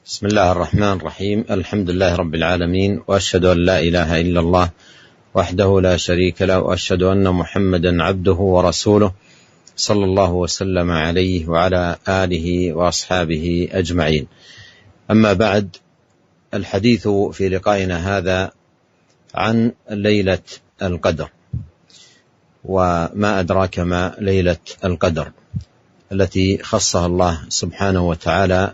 بسم الله الرحمن الرحيم. الحمد لله رب العالمين، وأشهد أن لا إله إلا الله وحده لا شريك له، وأشهد أن محمدا عبده ورسوله صلى الله وسلم عليه وعلى آله وأصحابه أجمعين. أما بعد، الحديث في لقائنا هذا عن ليلة القدر، وما أدراك ما ليلة القدر التي خصها الله سبحانه وتعالى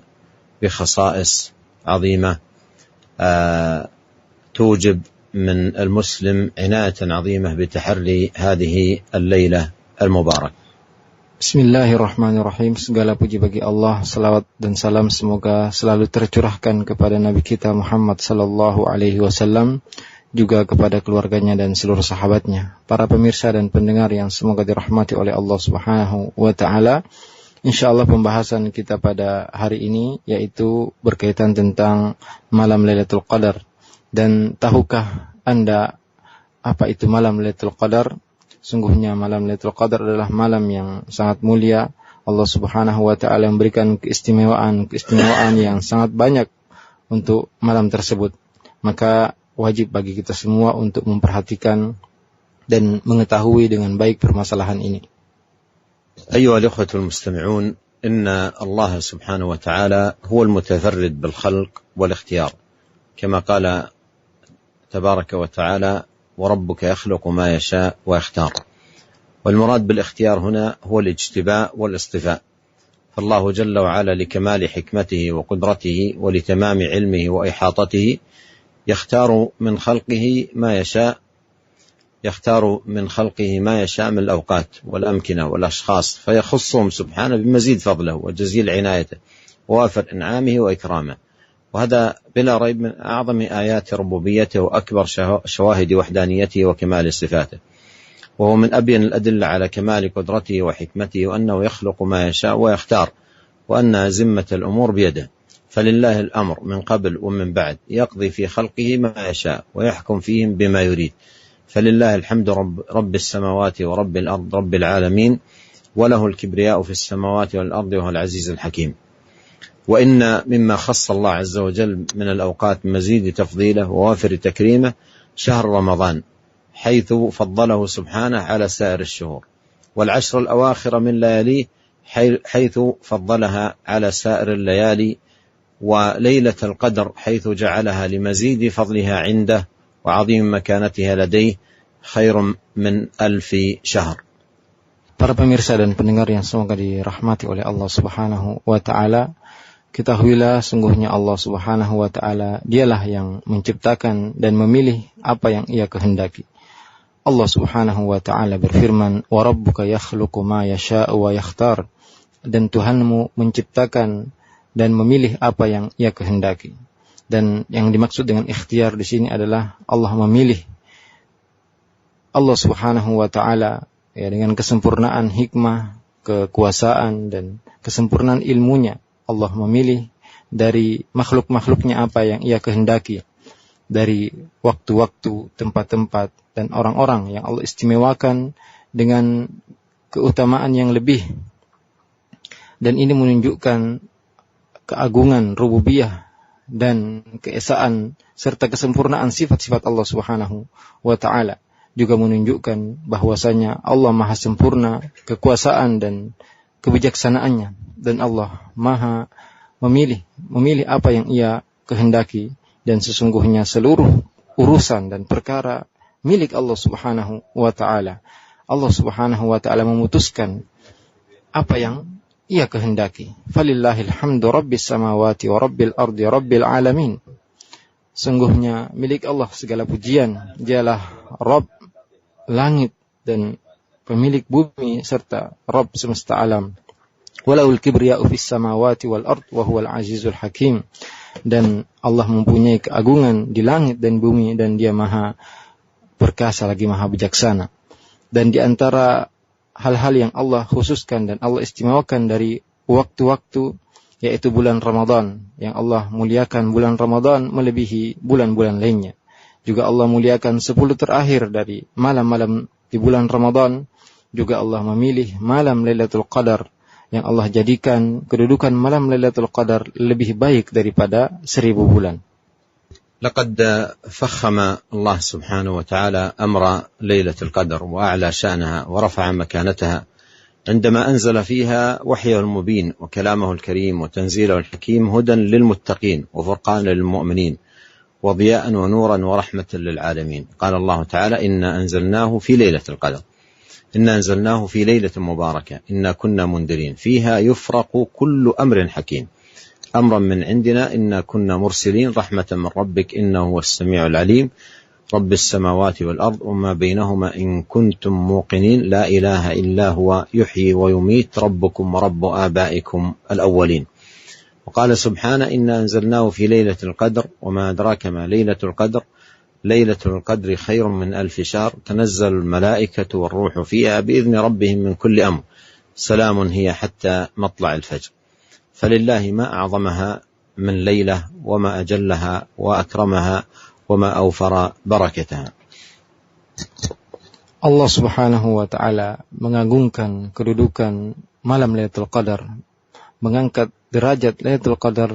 بخصائص عظيمة توجب من المسلم عناية عظيمة بتحري هذه الليلة المباركة. Bismillahirrahmanirrahim. Segala puji bagi Allah, salawat dan salam semoga selalu tercurahkan kepada Nabi kita Muhammad sallallahu alaihi wasallam, juga kepada keluarganya dan seluruh sahabatnya. Para pemirsa dan pendengar yang semoga dirahmati oleh Allah Subhanahu wa taala. Insyaallah pembahasan kita pada hari ini yaitu berkaitan tentang malam Lailatul Qadar. Dan tahukah Anda apa itu malam Lailatul Qadar? Sungguhnya malam Lailatul Qadar adalah malam yang sangat mulia. Allah Subhanahu wa taala memberikan keistimewaan yang sangat banyak untuk malam tersebut. Maka wajib bagi kita semua untuk memperhatikan dan mengetahui dengan baik permasalahan ini. أيها الأخوة المستمعون، إن الله سبحانه وتعالى هو المتفرد بالخلق والاختيار، كما قال تبارك وتعالى: وربك يخلق ما يشاء ويختار. والمراد بالاختيار هنا هو الاجتباء والاصطفاء، فالله جل وعلا لكمال حكمته وقدرته ولتمام علمه وإحاطته يختار من خلقه ما يشاء من الأوقات والأمكنة والأشخاص، فيخصهم سبحانه بمزيد فضله وجزيل عنايته ووافر إنعامه وإكرامه. وهذا بلا ريب من أعظم آيات ربوبيته وأكبر شواهد وحدانيته وكمال صفاته، وهو من أبين الأدلة على كمال قدرته وحكمته، وأنه يخلق ما يشاء ويختار، وأن زمة الأمور بيده، فلله الأمر من قبل ومن بعد، يقضي في خلقه ما يشاء ويحكم فيهم بما يريد. فلله الحمد رب السماوات ورب الأرض رب العالمين، وله الكبرياء في السماوات والأرض، وهو العزيز الحكيم. وإن مما خص الله عز وجل من الأوقات مزيد تفضيله ووافر تكريمه شهر رمضان، حيث فضله سبحانه على سائر الشهور، والعشر الأواخر من لياليه حيث فضلها على سائر الليالي، وليلة القدر حيث جعلها لمزيد فضلها عنده وعظيم مكانتها لديه خير من 1000 شهر. Para pemirsa dan pendengar yang semoga dirahmati oleh Allah Subhanahu wa taala, ketahuilah sungguhnya Allah Subhanahu wa taala dialah yang menciptakan dan memilih apa yang Ia kehendaki. Allah Subhanahu wa taala berfirman, "Wa rabbuka yakhluqu ma yasha'u wa yakhtar." Dan Tuhanmu menciptakan dan memilih apa yang Ia kehendaki. Dan yang dimaksud dengan ikhtiar di sini adalah Allah memilih. Allah Subhanahu wa taala dengan kesempurnaan hikmah, kekuasaan dan kesempurnaan ilmunya, Allah memilih dari makhluk-makhluknya apa yang Ia kehendaki, dari waktu-waktu, tempat-tempat dan orang-orang yang Allah istimewakan dengan keutamaan yang lebih. Dan ini menunjukkan keagungan rububiyah dan keesaan serta kesempurnaan sifat-sifat Allah Subhanahu wa taala, juga menunjukkan bahwasanya Allah Maha sempurna kekuasaan dan kebijaksanaannya, dan Allah Maha memilih apa yang Ia kehendaki, dan sesungguhnya seluruh urusan dan perkara milik Allah Subhanahu wa taala. Allah Subhanahu wa taala memutuskan apa yang Ia kehendaki. Falillahil hamdu rabbis samawati wa rabbil ardi rabbil alamin. Sungguhnya milik Allah segala pujian. Dialah Rabb langit dan pemilik bumi serta Rabb semesta alam. Walahul kibriya'u fis samawati wal ard wa huwal azizul hakim. Dan Allah mempunyai keagungan di langit dan bumi, dan Dia Maha perkasa lagi Maha bijaksana. Dan di antara hal-hal yang Allah khususkan dan Allah istimewakan dari waktu-waktu, yaitu bulan Ramadan, yang Allah muliakan bulan Ramadan melebihi bulan-bulan lainnya. Juga Allah muliakan 10 terakhir dari malam-malam di bulan Ramadan. Juga Allah memilih malam Lailatul Qadar yang Allah jadikan kedudukan malam Lailatul Qadar lebih baik daripada 1000 bulan. لقد فخم الله سبحانه وتعالى أمر ليلة القدر وأعلى شأنها ورفع مكانتها عندما أنزل فيها وحيه المبين وكلامه الكريم وتنزيله الحكيم هدى للمتقين وفرقان للمؤمنين وضياء ونورا ورحمة للعالمين. قال الله تعالى: إنا أنزلناه في ليلة القدر، إنا أنزلناه في ليلة مباركة، إنا كنا منذرين فيها يفرق كل أمر حكيم، أمرا من عندنا إنا كنا مرسلين، رحمة من ربك إنه هو السميع العليم، رب السماوات والأرض وما بينهما إن كنتم موقنين، لا إله إلا هو يحيي ويميت، ربكم ورب آبائكم الأولين. وقال سبحانه: إنا أنزلناه في ليلة القدر وما أدراك ما ليلة القدر، ليلة القدر خير من 1000 شهر، تنزل الملائكة والروح فيها بإذن ربهم من كل أمر، سلام هي حتى مطلع الفجر. فلله ما أعظمها من ليلة وما أجلها وأكرمها وما أوفر بركتها. Allah Subhanahu wa taala mengagungkan kedudukan malam Lailatul Qadar, mengangkat derajat Lailatul Qadar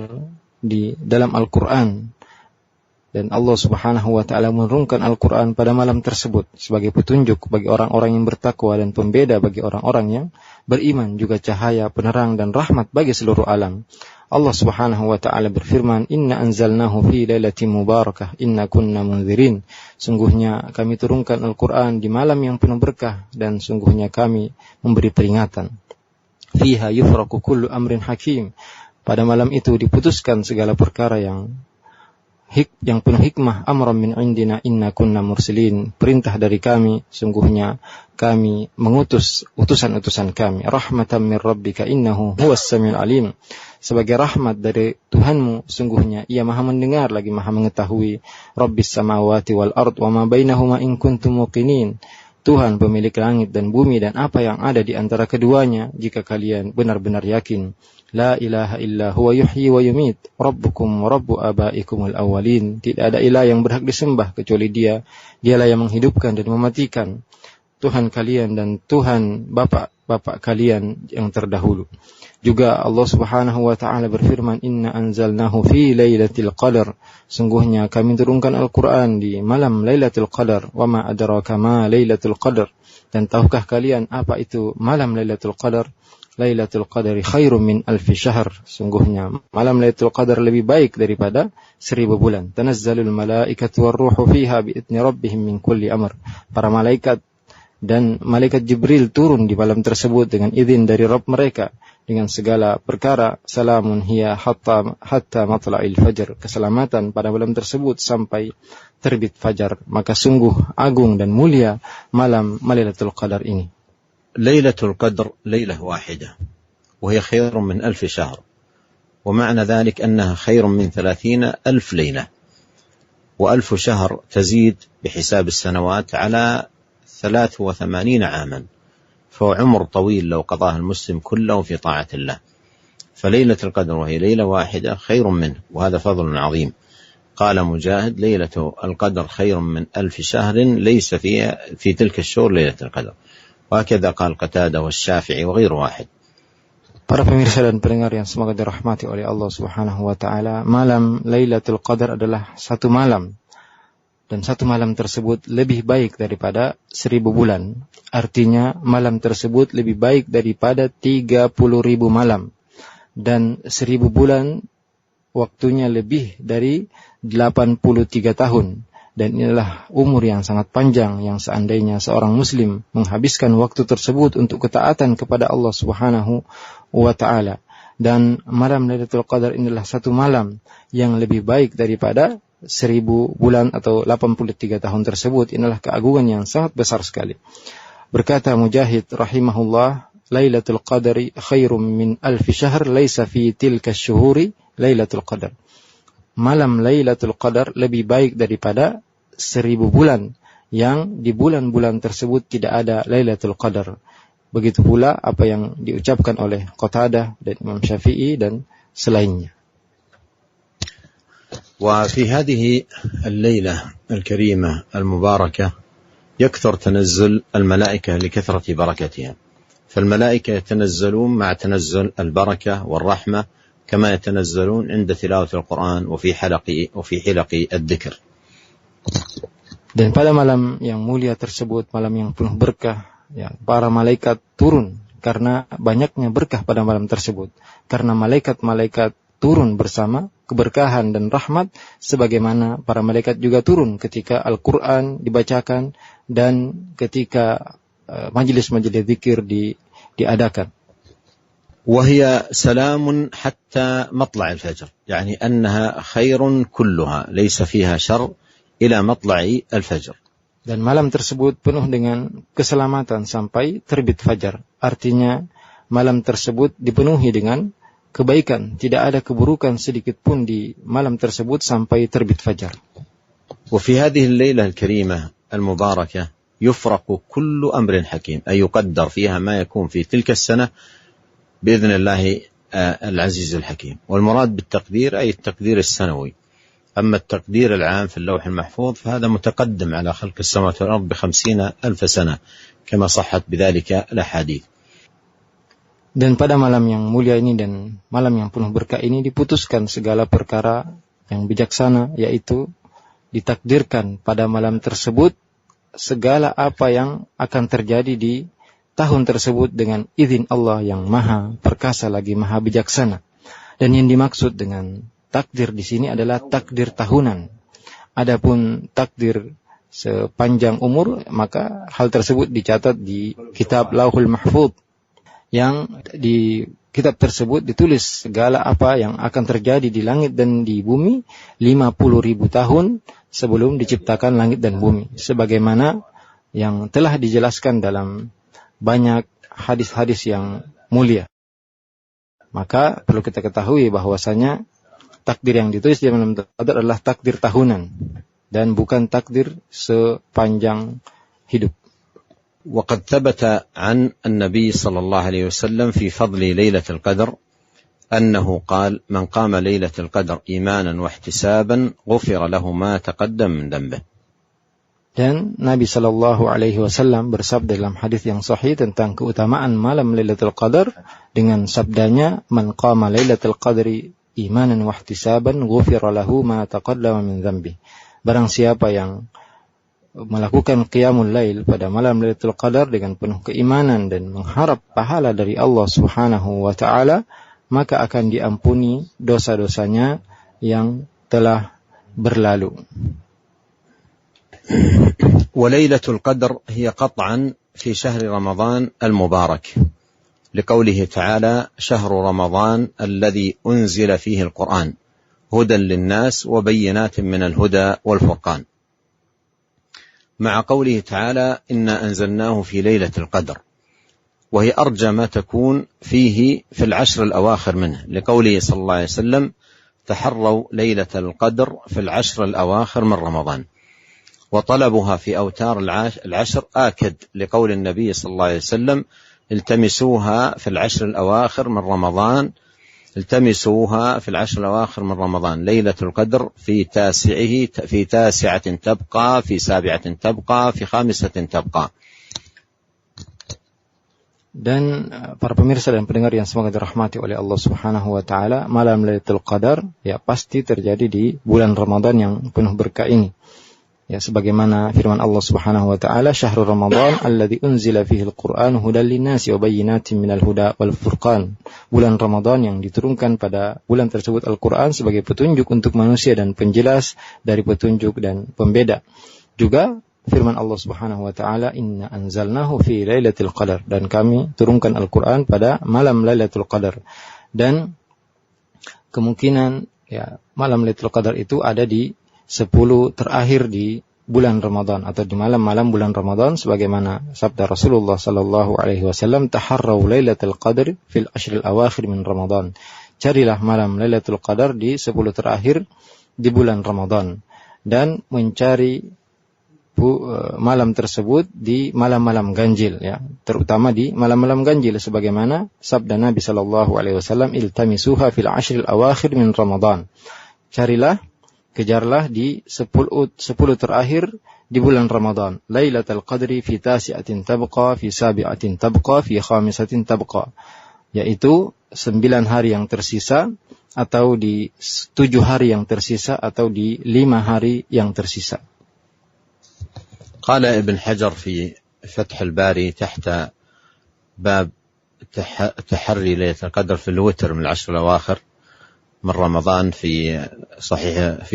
di dalam Al-Qur'an, dan Allah Subhanahu wa taala menurunkan Al-Qur'an pada malam tersebut sebagai petunjuk bagi orang-orang yang bertakwa dan pembeda bagi orang-orang yang beriman, juga cahaya, penerang dan rahmat bagi seluruh alam. Allah Subhanahu wa taala berfirman, "Inna anzalnahu fi lailatin mubarakah, inna kunna munzirin." Sungguhnya kami turunkan Al-Qur'an di malam yang penuh berkah, dan sungguhnya kami memberi peringatan. Fiha yufraqu kullu amrin hakim. Pada malam itu diputuskan segala perkara yang penuh hikmah. Amran min indina inna kunna mursilin. Perintah dari kami, sungguhnya kami mengutus utusan-utusan kami. Rahmatan min rabbika innahu huwas samiul alim. Sebagai rahmat dari Tuhanmu, sungguhnya Ia Maha mendengar lagi Maha mengetahui. Rabbis samawati wal ard wa ma bainahuma in kuntum muqinin. Tuhan pemilik langit dan bumi dan apa yang ada di antara keduanya jika kalian benar-benar yakin. La ilaha illa huwa yuhyi wa yumit, rabbukum wa rabbu abaikumul awwalin. Tidak ada ilah yang berhak disembah kecuali Dia. Dialah yang menghidupkan dan mematikan. Tuhan kalian dan Tuhan bapak-bapak kalian yang terdahulu. Juga Allah Subhanahu wa taala berfirman, "Inna anzalnahu fi lailatul qadar." Sungguhnya kami turunkan Al-Qur'an di malam Lailatul Qadar. Wa ma adraka ma Lailatul Qadar. Dan tahukah kalian apa itu malam Lailatul Qadar? Lailatul Qadari khairum min 1000 syahr. Sungguhnya malam Lailatul Qadar lebih baik daripada 1000 bulan. Tanazzalul malaikatu warruhu fiha bi'idzni rabbihim min kulli amr. Para malaikat dan malaikat Jibril turun di malam tersebut dengan izin dari Rabb mereka dengan segala perkara. Salamun hiya hatta matla'il fajr. Keselamatan pada malam tersebut sampai terbit fajar. Maka sungguh agung dan mulia malam Lailatul Qadar ini. ليلة القدر ليلة واحدة وهي خير من 1000 شهر، ومعنى ذلك أنها خير من 30,000 ليلة، و1000 شهر تزيد بحساب السنوات على 83 عاما، فهو عمر طويل لو قضاه المسلم كله في طاعة الله. فليلة القدر وهي ليلة واحدة خير منه، وهذا فضل عظيم. قال مجاهد: ليلة القدر خير من 1000 شهر ليس في تلك الشهور ليلة القدر. وهكذا قال قتادة والشافعي وغير واحد. Para pemirsa dan pendengar yang semoga dirahmati oleh Allah Subhanahu wa taala, malam Lailatul Qadar adalah satu malam, dan satu malam tersebut lebih baik daripada 1000 bulan. Artinya malam tersebut lebih baik daripada 30.000 malam, dan 1000 bulan waktunya lebih dari 83 tahun. Dan inilah umur yang sangat panjang yang seandainya seorang muslim menghabiskan waktu tersebut untuk ketaatan kepada Allah Subhanahu wa taala. Dan malam Lailatul Qadar inilah satu malam yang lebih baik daripada 1000 bulan atau 83 tahun tersebut. Inilah keagungan yang sangat besar sekali. Berkata Mujahid rahimahullah, Lailatul Qadari khairum min 1000 syahr laisa fi tilka syuhuri Lailatul Qadar. Malam Lailatul Qadar lebih baik daripada 1000 bulan, yang di bulan-bulan tersebut tidak ada Lailatul Qadar. Begitu pula apa yang diucapkan oleh Qatadah dan Imam Syafi'i dan selainnya. وفي هذه الليلة الكريمة المباركة يكثر تنزل الملائكة لكثرة بركتها، فالملائكة يتنزلون مع تنزل البركة والرحمة كما يتنزلون عند تلاوة القرآن وفي حلق الذكر. Dan pada malam yang mulia tersebut, malam yang penuh berkah, ya, para malaikat turun karena banyaknya berkah pada malam tersebut. Karena malaikat-malaikat turun bersama keberkahan dan rahmat, sebagaimana para malaikat juga turun ketika Al-Quran dibacakan dan ketika majelis-majelis zikir diadakan. وهي سلام حتى مطلع الفجر، يعني أنها خير كلها ليس فيها شر إلى مطلع الفجر. Dan malam tersebut penuh dengan keselamatan sampai terbit fajar. Artinya malam tersebut dipenuhi dengan kebaikan, tidak ada keburukan sedikit pun di malam tersebut sampai terbit fajar. وفي هذه الليلة الكريمة المباركة يفرق كل أمر حكيم، أي يقدر فيها ما يكون في تلك السنة بإذن الله العزيز الحكيم. والمراد بالتقدير أي التقدير السنوي، أما التقدير العام في اللوح المحفوظ فهذا متقدم على خلق السماوات والأرض 50,000 سنة كما صحت بذلك الأحاديث. Dan pada malam yang mulia ini dan malam yang penuh berkah ini diputuskan segala perkara yang bijaksana, yaitu ditakdirkan pada malam tersebut segala apa yang akan terjadi di tahun tersebut dengan izin Allah yang maha perkasa lagi maha bijaksana. Dan yang dimaksud dengan takdir di sini adalah takdir tahunan. Adapun takdir sepanjang umur, maka hal tersebut dicatat di kitab Lauhul Mahfuz, yang di kitab tersebut ditulis segala apa yang akan terjadi di langit dan di bumi 50.000 tahun sebelum diciptakan langit dan bumi, sebagaimana yang telah dijelaskan dalam banyak hadis-hadis yang mulia. Maka perlu kita ketahui bahwasanya takdir yang ditulis di dalam Qadar adalah takdir tahunan dan bukan takdir sepanjang hidup. وقد ثبت عن النبي صلى الله عليه وسلم في فضل ليلة القدر أنه قال: من قام ليلة القدر إيمانا واحتسابا غفر له ما تقدم من ذنبه. Dan Nabi Shallallahu Alaihi Wasallam bersabda dalam hadis yang sahih tentang keutamaan malam Lailatul Qadar dengan sabdanya, "Man qama Lailatul Qadri imanan wa ihtisaban ghufira lahu ma taqaddama min dzambi." Barang siapa yang melakukan qiyamul lail pada malam Lailatul Qadar dengan penuh keimanan dan mengharap pahala dari Allah Subhanahu wa taala, maka akan diampuni dosa-dosanya yang telah berlalu. وليلة القدر هي قطعا في شهر رمضان المبارك، لقوله تعالى: شهر رمضان الذي أنزل فيه القرآن هدى للناس وبينات من الهدى والفرقان، مع قوله تعالى: إنا أنزلناه في ليلة القدر، وهي أرجى ما تكون فيه في العشر الأواخر منه، لقوله صلى الله عليه وسلم: تحروا ليلة القدر في العشر الأواخر من رمضان، وطلبها في أوتار العشر آكد، لقول النبي صلى الله عليه وسلم: التمسوها في العشر الأواخر من رمضان، التمسوها في العشر الأواخر من رمضان، ليلة القدر في تاسعة تبقى، في سابعة تبقى، في خامسة تبقى. Dan para pemirsa dan pendengar yang semoga dirahmati oleh Allah Subhanahu wa taala, malam Lailatul Qadar ya pasti terjadi di bulan Ramadan yang penuh berkah ini. Ya, sebagaimana firman Allah Subhanahu wa taala, "Syahrul Ramadan alladzi unzila fihi al-Qur'an hudan lin-nasi wa bayyinatin minal huda wal furqan." Bulan Ramadan yang diturunkan pada bulan tersebut Al-Qur'an sebagai petunjuk untuk manusia dan penjelas dari petunjuk dan pembeda. Juga firman Allah Subhanahu wa taala, "Inna anzalnahu fi lailatul qadar." Dan kami turunkan Al-Qur'an pada malam Lailatul Qadar. Dan kemungkinan ya malam Lailatul Qadar itu ada di 10 terakhir di bulan Ramadan atau di malam-malam bulan Ramadan, sebagaimana sabda Rasulullah sallallahu alaihi wasallam, "Taharraw lailatul qadr fil ashril awakhir min Ramadan." Carilah malam Lailatul Qadar di 10 terakhir di bulan Ramadan, dan mencari malam tersebut di malam-malam ganjil, ya, terutama di malam-malam ganjil, sebagaimana sabda Nabi sallallahu alaihi wasallam, "Iltamisuha fil ashril awakhir min Ramadan." Kejarlah di 10 terakhir di bulan Ramadan. Lailatul Qadri fi tasi'atin tabqa, fi sabi'atin tabqa, fi khamisatin tabqa. Yaitu 9 hari yang tersisa, atau di 7 hari yang tersisa, atau di 5 hari yang tersisa. قال ابن حجر في فتح الباري تحت باب تحري ليلة القدر في الوتر من 10 الأواخر من رمضان في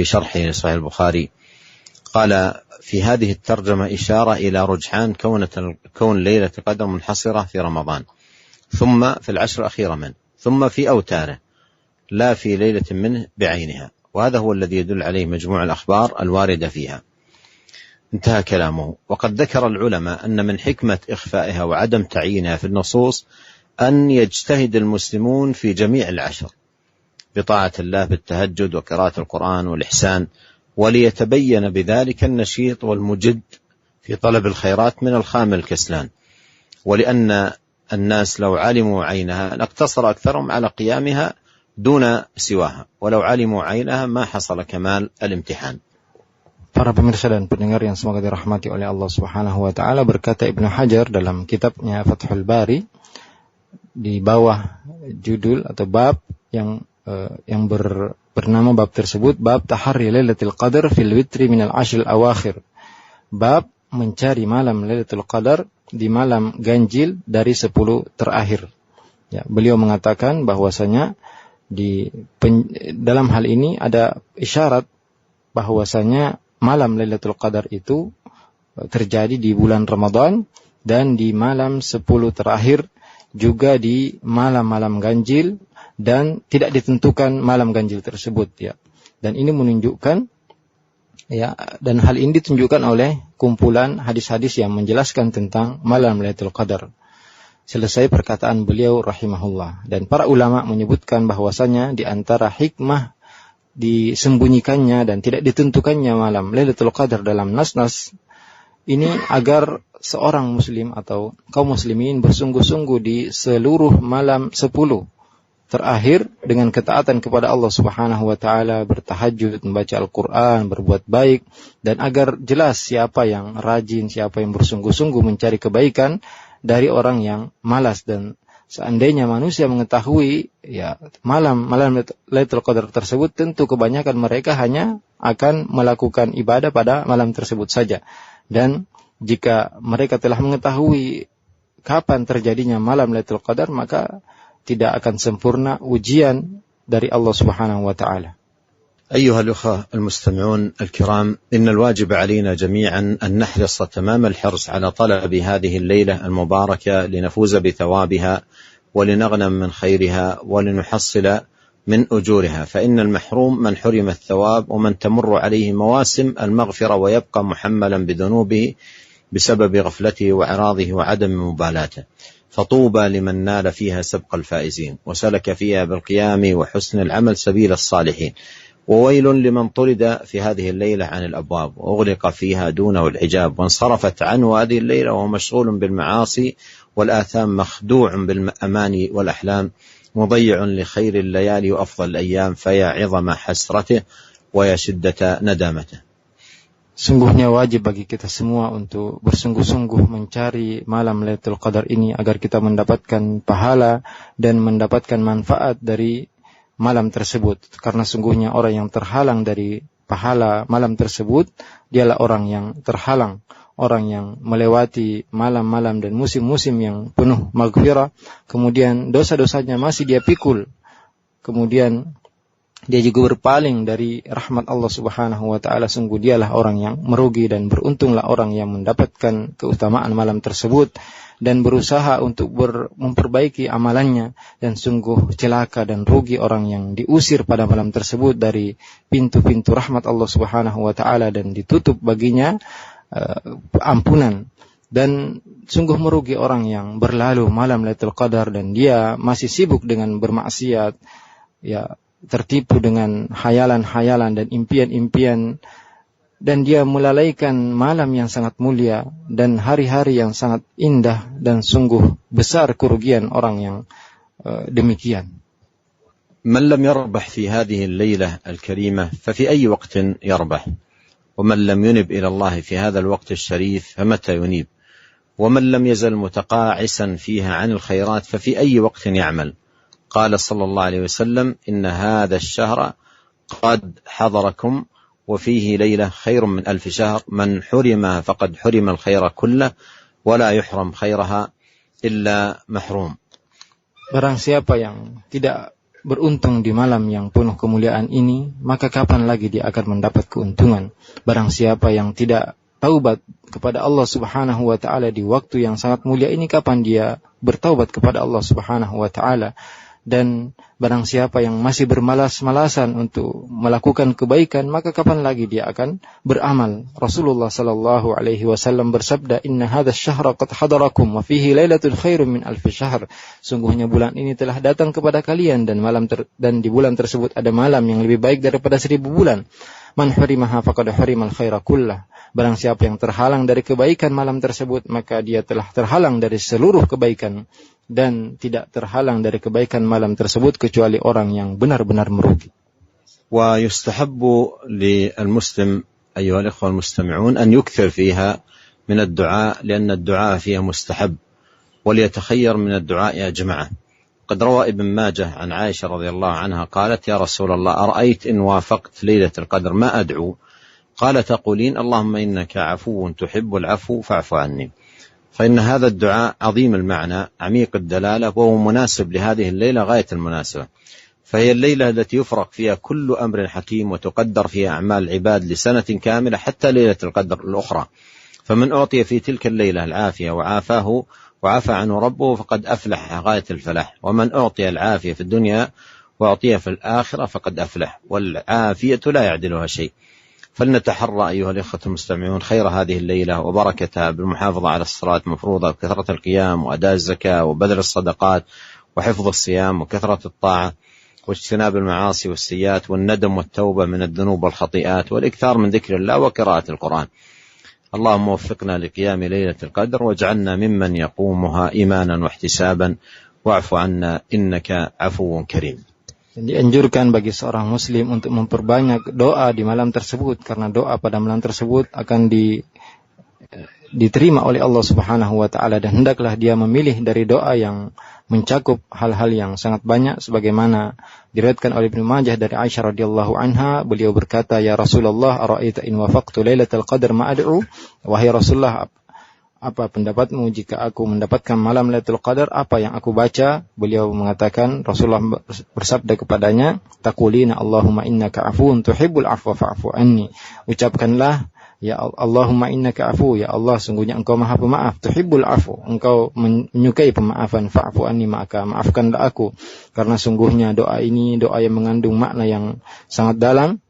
شرحه صحيح البخاري، قال في هذه الترجمة إشارة إلى رجحان كون ليلة القدر منحصرة في رمضان، ثم في العشر الأخيرة منه، ثم في أوتاره، لا في ليلة منه بعينها، وهذا هو الذي يدل عليه مجموع الأخبار الواردة فيها. انتهى كلامه. وقد ذكر العلماء أن من حكمة إخفائها وعدم تعيينها في النصوص أن يجتهد المسلمون في جميع العشر بطاعة الله بالتهجد وقراءة القرآن والإحسان، وليتبين بذلك النشيط والمجد في طلب الخيرات من الخامل الكسلان، ولأن الناس لو علموا عينها لاقتصر أكثرهم على قيامها دون سواها، ولو علموا عينها ما حصل كمال الامتحان. Para pemirsa dan pendengar yang semoga dirahmati oleh Allah Subhanahu wa taala, berkata Ibnu Hajar dalam kitabnya Fathul Bari di bawah judul atau bab yang bernama bab tersebut, bab Tahari Lailatul Qadar fil witri minal ashril awakhir. Bab mencari malam Lailatul Qadar di malam ganjil dari 10 terakhir. Ya, beliau mengatakan bahwasanya dalam hal ini ada isyarat bahwasanya malam Lailatul Qadar itu terjadi di bulan Ramadan dan di malam 10 terakhir, juga di malam-malam ganjil, dan tidak ditentukan malam ganjil tersebut, ya. Dan ini menunjukkan, ya, dan hal ini ditunjukkan oleh kumpulan hadis-hadis yang menjelaskan tentang malam Lailatul Qadar. Selesai perkataan beliau rahimahullah. Dan para ulama menyebutkan bahwasanya di antara hikmah disembunyikannya dan tidak ditentukannya malam Lailatul Qadar dalam nas-nas ini agar seorang muslim atau kaum muslimin bersungguh-sungguh di seluruh malam 10 terakhir dengan ketaatan kepada Allah Subhanahu wa taala, bertahajud, membaca Al-Qur'an, berbuat baik, dan agar jelas siapa yang rajin, siapa yang bersungguh-sungguh mencari kebaikan dari orang yang malas. Dan seandainya manusia mengetahui, ya, malam Lailatul Qadar tersebut, tentu kebanyakan mereka hanya akan melakukan ibadah pada malam tersebut saja. Dan jika mereka telah mengetahui kapan terjadinya malam Lailatul Qadar, maka tidak akan sempurna ujian dari Allah Subhanahu wa taala. أيها الأخوة المستمعون الكرام، إن الواجب علينا جميعا أن نحرص تمام الحرص على طلب هذه الليلة المباركة لنفوز بثوابها ولنغنم من خيرها ولنحصل من أجورها، فإن المحروم من حرم الثواب ومن تمر عليه مواسم المغفرة ويبقى محملا بذنوبه بسبب غفلته وإعراضه وعدم مبالاته، فطوبى لمن نال فيها سبق الفائزين وسلك فيها بالقيام وحسن العمل سبيل الصالحين، وويل لمن طرد في هذه الليلة عن الأبواب وأغلق فيها دونه الحجاب وانصرفت عنه هذه الليلة وهو مشغول بالمعاصي والآثام، مخدوع بالأماني والأحلام، مضيع لخير الليالي وأفضل الأيام، فيا عظم حسرته ويا شدة ندامته. Sungguhnya wajib bagi kita semua untuk bersungguh-sungguh mencari malam Lailatul Qadar ini agar kita mendapatkan pahala dan mendapatkan manfaat dari malam tersebut. Karena sungguhnya orang yang terhalang dari pahala malam tersebut, dialah orang yang terhalang, orang yang melewati malam-malam dan musim-musim yang penuh maghfirah, kemudian dosa-dosanya masih dia pikul, kemudian dia juga berpaling dari rahmat Allah Subhanahu wa taala. Sungguh dialah orang yang merugi, dan beruntunglah orang yang mendapatkan keutamaan malam tersebut dan berusaha untuk memperbaiki amalannya, dan sungguh celaka dan rugi orang yang diusir pada malam tersebut dari pintu-pintu rahmat Allah Subhanahu wa taala dan ditutup baginya ampunan. Dan sungguh merugi orang yang berlalu malam Lailatul Qadar dan dia masih sibuk dengan bermaksiat, ya, tertipu dengan hayalan-hayalan dan impian-impian, dan dia melalaikan malam yang sangat mulia dan hari-hari yang sangat indah, dan sungguh besar kerugian orang yang demikian. من لم يربح في هذه الليلة الكريمة ففي أي وقت يربح، ومن لم ينب إلى الله في هذا الوقت الشريف فمتى ينيب؟ ومن لم يزل متقاعسا فيها عن الخيرات ففي أي وقت يعمل؟ قال صلى الله عليه وسلم: إن هذا الشهر قد حضركم وفيه ليلة خير من 1000 شهر، من حرمها فقد حرم الخير كله ولا يحرم خيرها إلا محروم. Barang siapa yang tidak beruntung di malam yang penuh kemuliaan ini, maka kapan lagi dia akan mendapat keuntungan? Barang siapa yang tidak taubat kepada Allah Subhanahu wa taala di waktu yang sangat mulia ini, kapan dia bertaubat kepada Allah Subhanahu wa taala? Dan barang siapa yang masih bermalas-malasan untuk melakukan kebaikan, maka kapan lagi dia akan beramal? Rasulullah sallallahu alaihi wasallam bersabda, "Inna hadzal syahra qad hadarakum wa fihi lailatul khairum min 1000 syahr." Sungguhnya bulan ini telah datang kepada kalian dan di bulan tersebut ada malam yang lebih baik daripada 1000 bulan. Man hurimaha faqad hurimal khaira kullah. Barang siapa yang terhalang dari kebaikan malam tersebut, maka dia telah terhalang dari seluruh kebaikan, dan tidak terhalang dari kebaikan malam tersebut kecuali orang yang benar-benar merugi. ويستحب للمسلم أيها الإخوة المستمعون أن يكثر فيها من الدعاء، لأن الدعاء فيها مستحب، وليتخير من الدعاء أجمعه. قد روى ابن ماجه عن عائشة رضي الله عنها قالت: يا رسول الله، أرأيت إن وافقت ليلة القدر ما أدعو؟ قال: تقولين اللهم إنك عفو تحب العفو فاعف عني. فإن هذا الدعاء عظيم المعنى عميق الدلالة، وهو مناسب لهذه الليلة غاية المناسبة، فهي الليلة التي يفرق فيها كل أمر حكيم وتقدر فيها أعمال العباد لسنة كاملة حتى ليلة القدر الأخرى. فمن أعطي في تلك الليلة العافية وعافى عنه ربه فقد أفلح غاية الفلاح، ومن أعطي العافية في الدنيا وأعطي في الآخرة فقد أفلح، والعافية لا يعدلها شيء. فلنتحرى أيها الإخوة المستمعون خير هذه الليلة وبركتها بالمحافظة على الصلاة المفروضة وكثرة القيام وأداء الزكاة وبذل الصدقات وحفظ الصيام وكثرة الطاعة واجتناب المعاصي والسيئات والندم والتوبة من الذنوب والخطيئات والإكثار من ذكر الله وقراءة القرآن. اللهم وفقنا لقيام ليلة القدر واجعلنا ممن يقومها إيمانا واحتسابا واعف عنا إنك عفو كريم. Dianjurkan bagi seorang muslim untuk memperbanyak doa di malam tersebut, karena doa pada malam tersebut akan diterima oleh Allah Subhanahu wa taala, dan hendaklah dia memilih dari doa yang mencakup hal-hal yang sangat banyak, sebagaimana diriwayatkan oleh Ibnu Majah dari Aisyah radhiyallahu anha, beliau berkata, "Ya Rasulullah, ara'aita in wafaqtu lailatal qadar ma ad'u?" Wahai Rasulullah, apa pendapatmu jika aku mendapatkan malam Lailatul Qadar, apa yang aku baca? Beliau mengatakan, Rasulullah bersabda kepadanya, "Taqulina Allahumma innaka afuwun tuhibbul afwa fa'fu anni." Ucapkanlah, "Ya Allahumma innaka afu, ya Allah, sungguhnya engkau maha pemaaf, tuhibbul afu, engkau menyukai pemaafan, fa'fu anni, maka maafkanlah aku." Karena sungguhnya doa ini doa yang mengandung makna yang sangat dalam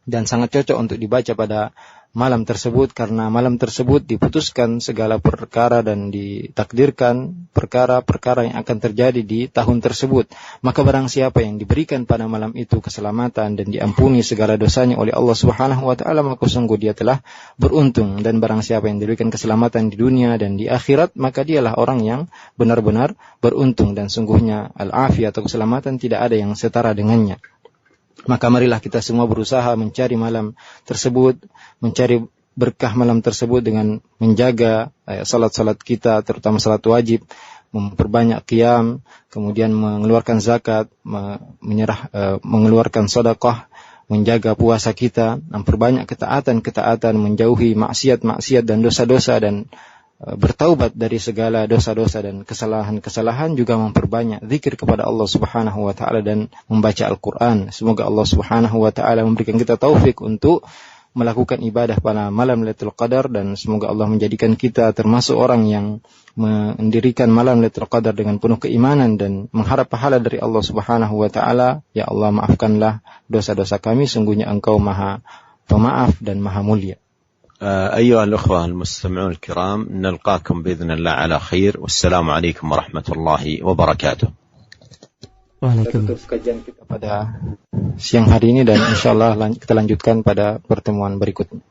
dan sangat cocok untuk dibaca pada malam tersebut, karena malam tersebut diputuskan segala perkara dan ditakdirkan perkara-perkara yang akan terjadi di tahun tersebut. Maka barang siapa yang diberikan pada malam itu keselamatan dan diampuni segala dosanya oleh Allah Subhanahu wa taala, maka sungguh dia telah beruntung. Dan barang siapa yang diberikan keselamatan di dunia dan di akhirat, maka dialah orang yang benar-benar beruntung, dan sungguhnya al-afiyah atau keselamatan tidak ada yang setara dengannya. Maka marilah kita semua berusaha mencari malam tersebut, mencari berkah malam tersebut dengan menjaga salat-salat kita, terutama salat wajib, memperbanyak qiyam, kemudian mengeluarkan zakat, mengeluarkan sedekah, menjaga puasa kita, memperbanyak ketaatan, menjauhi maksiat-maksiat dan dosa-dosa, dan bertaubat dari segala dosa-dosa dan kesalahan-kesalahan, juga memperbanyak zikir kepada Allah Subhanahu wa taala dan membaca Al-Qur'an. Semoga Allah Subhanahu wa taala memberikan kita taufik untuk melakukan ibadah pada malam Lailatul Qadar, dan semoga Allah menjadikan kita termasuk orang yang mendirikan malam Lailatul Qadar dengan penuh keimanan dan mengharap pahala dari Allah Subhanahu wa taala. Ya Allah, maafkanlah dosa-dosa kami, sungguhnya Engkau Maha Pemaaf dan Maha Mulia. أيها الأخوة المستمعون الكرام، نلقاكم بإذن الله على خير، والسلام عليكم ورحمة الله وبركاته. Tutup kajian kita pada siang hari ini, dan insyaallah kita lanjutkan pada pertemuan berikutnya.